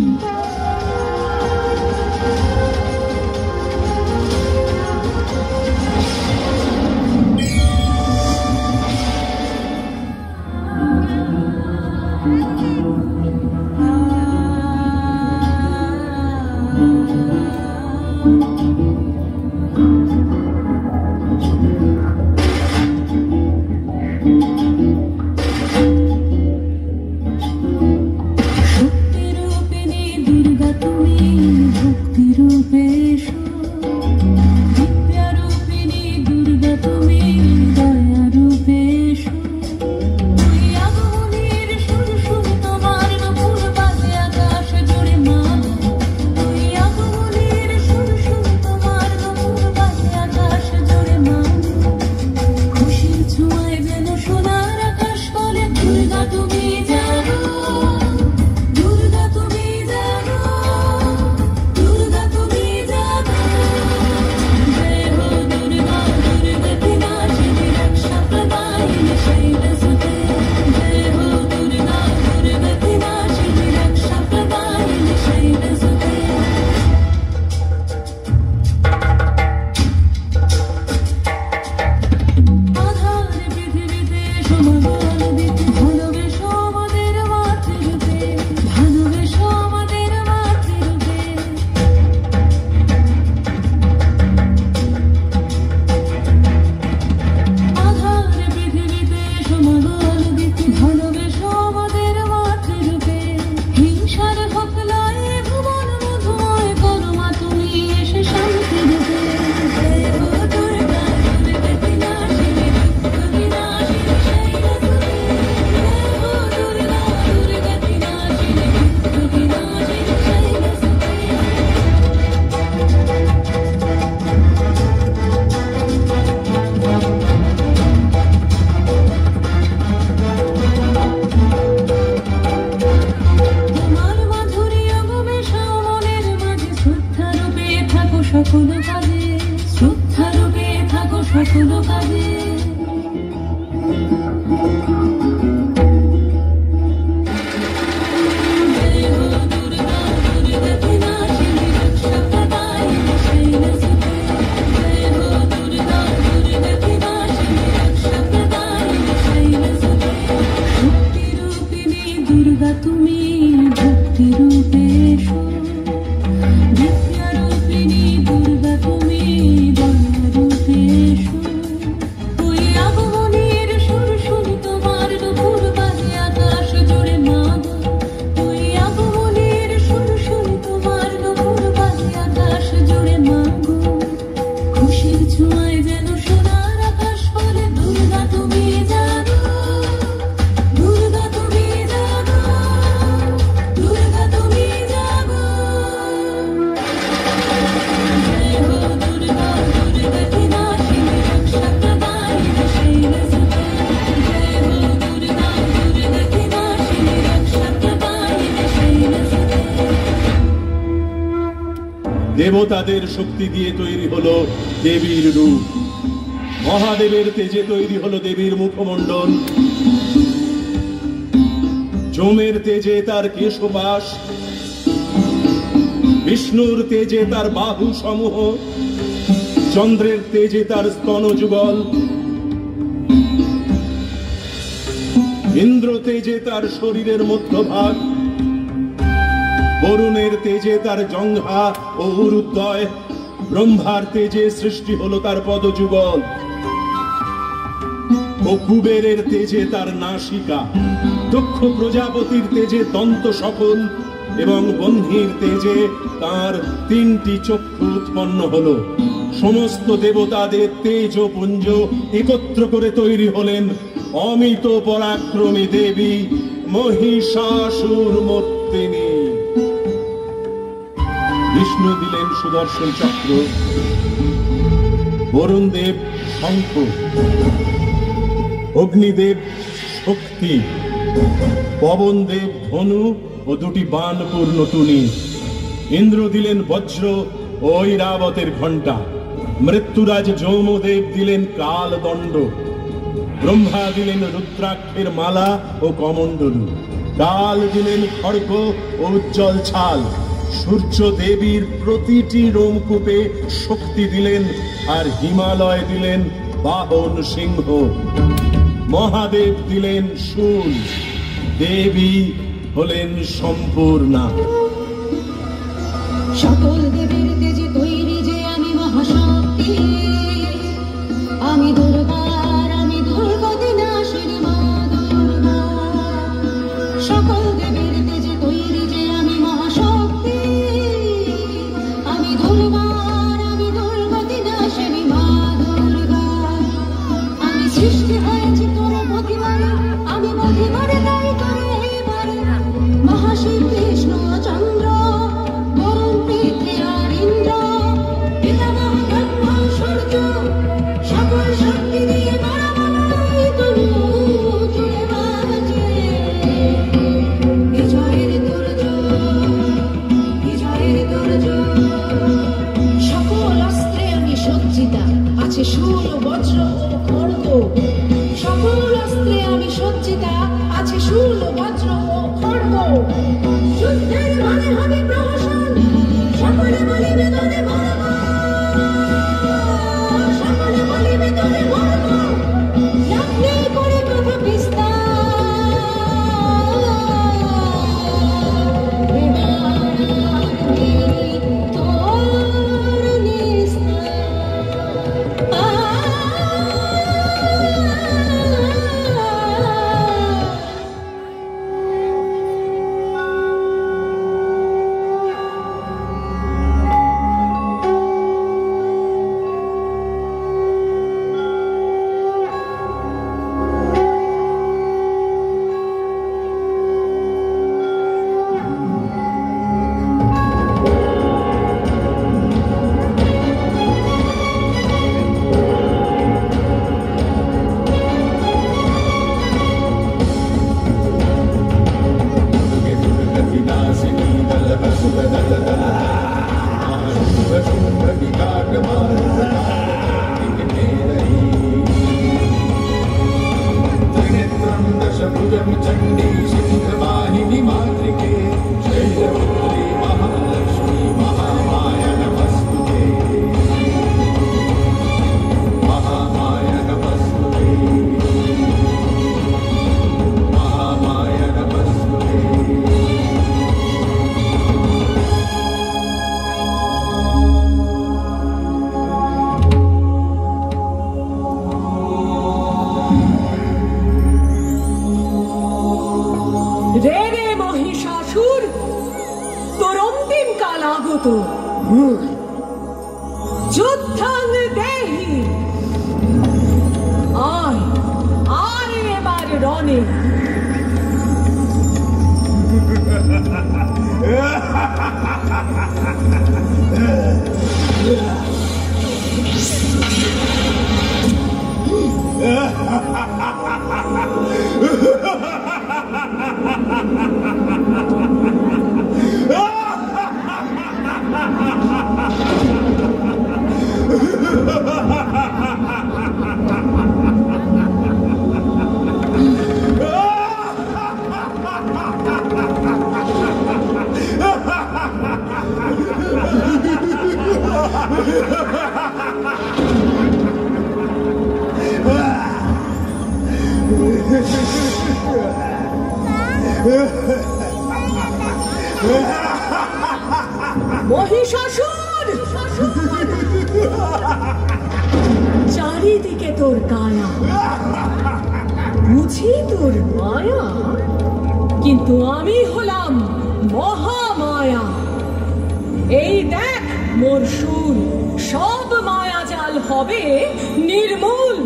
দেবতাদের শক্তি দিয়ে তৈরি হলো দেবীর রূপ, মহাদেবের তেজে তৈরি হলো দেবীর মুখমণ্ডল, যমের তেজে তার কেশপাশ, বিষ্ণুর তেজে তার বাহু সমূহ, চন্দ্রের তেজে তার স্তন যুগল, ইন্দ্র তেজে তার শরীরের মধ্যভাগ, বরুণের তেজে তার জঙ্ঘা ও উরুদ্বয়, ব্রহ্মার তেজে সৃষ্টি হলো তার পদযুগল, ও কুবেরের তেজে তার নাসিকা, দক্ষ প্রজাপতির তেজে দন্ত সকল এবং বহ্নির তেজে তার 3টি চক্ষু উৎপন্ন হলো। সমস্ত দেবতাদের তেজপুঞ্জ একত্র করে তৈরি হলেন অমিত পরাক্রমী দেবী মহিষাসুরমর্দিনী। বিষ্ণু দিলেন সুদর্শন চক্র, বরুণ দেব শঙ্খ, অগ্নিদেব শক্তি, পবনদেব ধনু ও দুটি বাণপূর্ণ টুনি, ইন্দ্র দিলেন বজ্র ও ঐরাবতের ঘণ্টা, মৃত্যুরাজ যৌমদেব দিলেন কালদণ্ড, ব্রহ্মা দিলেন রুদ্রাক্ষের মালা ও কমণ্ডলু, কাল দিলেন খড়গ ও উজ্জ্বল ছাল, সূর্য দেবীর প্রতিটি রোমকূপে শক্তি দিলেন, আর হিমালয় দিলেন বাহন সিংহ, মহাদেব দিলেন শূল, দেবী হলেন সম্পূর্ণা। সকল দেবীর তেজে তৈরি যে আমি মহাশক্তি, আমি দুর্গার, আমি দুর্গতি নাশিনী মা দুর্গা। সকল দেবীর তেজে তৈরি যে আমি মহাশক্তি, আমি দুর্গার, আমি দুর্গতি নাশিনী মা দুর্গা। আমি সৃষ্টি হয়েছি তোর প্রতিবারে, আমি প্রতিবারে তাই করে এবারে মহাশিব কৃষ্ণ চন্দ্র, সকল শক্তি দিয়ে বিজয়ের দুর্য, বিজয়ের দুর্য। সকল অস্ত্রে আমি সজ্জিতা, আছে শূল বজ্র ও খড়গ। সকল অস্ত্রে আমি সজ্জিতা, আছে শূল বজ্র ও খড়গ। যুদ্ধের মানে হবে প্রহসন, সকলে বলিবে তোরে মরব, সকলে বলিবে তোরে মরব। লাগলে করে কথা বিস্তার, তোর নিস্তার। যুদ্ধাং দেহি, আয় আয় এবার রণে। মহিষাসুর, চারিদিকে তোর কায়া, বুঝি তোর মায়া, কিন্তু আমি হলাম মহামায়া। এই দেখ মোর সুর, সব মায়াজাল হবে নির্মূল।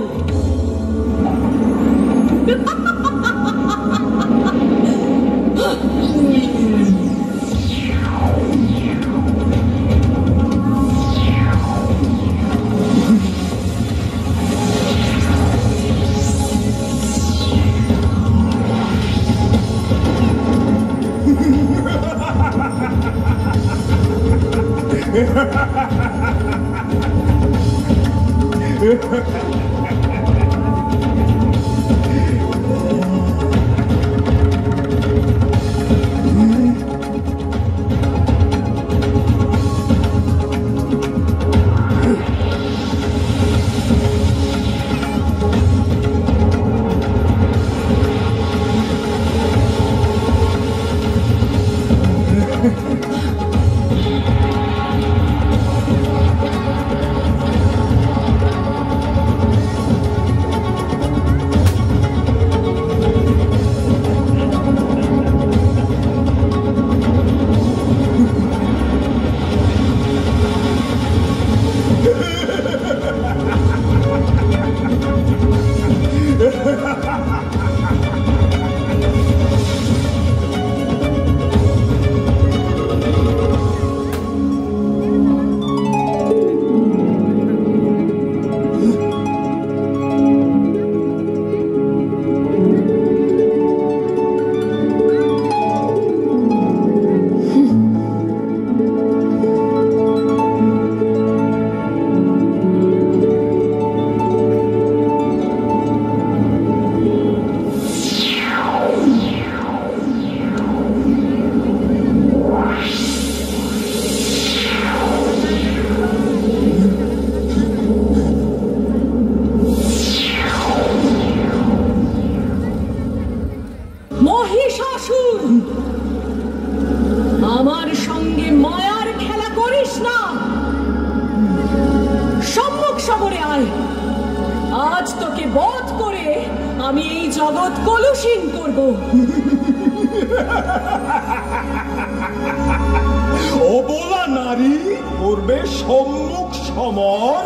বধ করে আমি এই জগৎ কলুষীন করব। অবলা নারী করবে সম্মুখ সমর,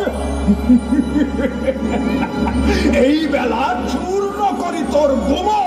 এই বেলা চূর্ণ করি তোর গোমর।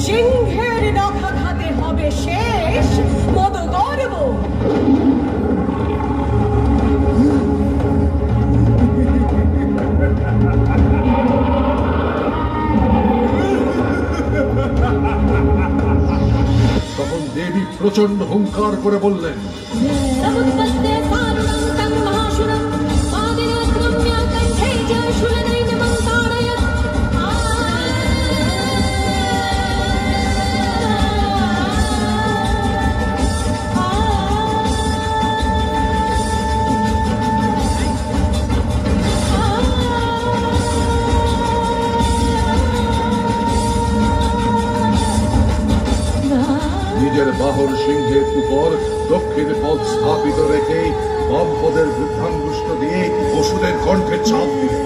সিংহের নখা খাতে হবে শেষ মদ গর্ব। তখন দেবী প্রচন্ড হুঙ্কার করে বললেন, নিজের বাহন সিংহের উপর দক্ষিণ পদ স্থাপিত রেখে বাম পদের বৃদ্ধাঙ্গুষ্ঠ দিয়ে অসুরের কণ্ঠে চাপ দিলেন।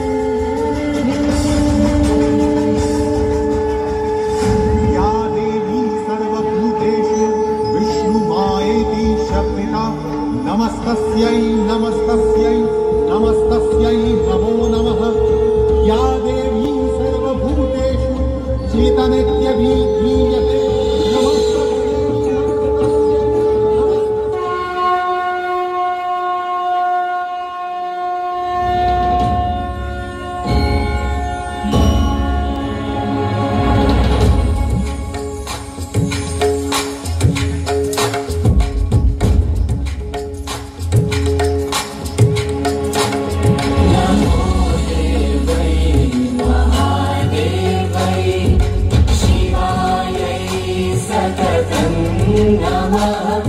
नमस्तस्यै नमस्तस्यै नमस्तस्यै नमो नमः। या देवी सर्वभूतेषु चेतनेत्यभिधीयते। Namah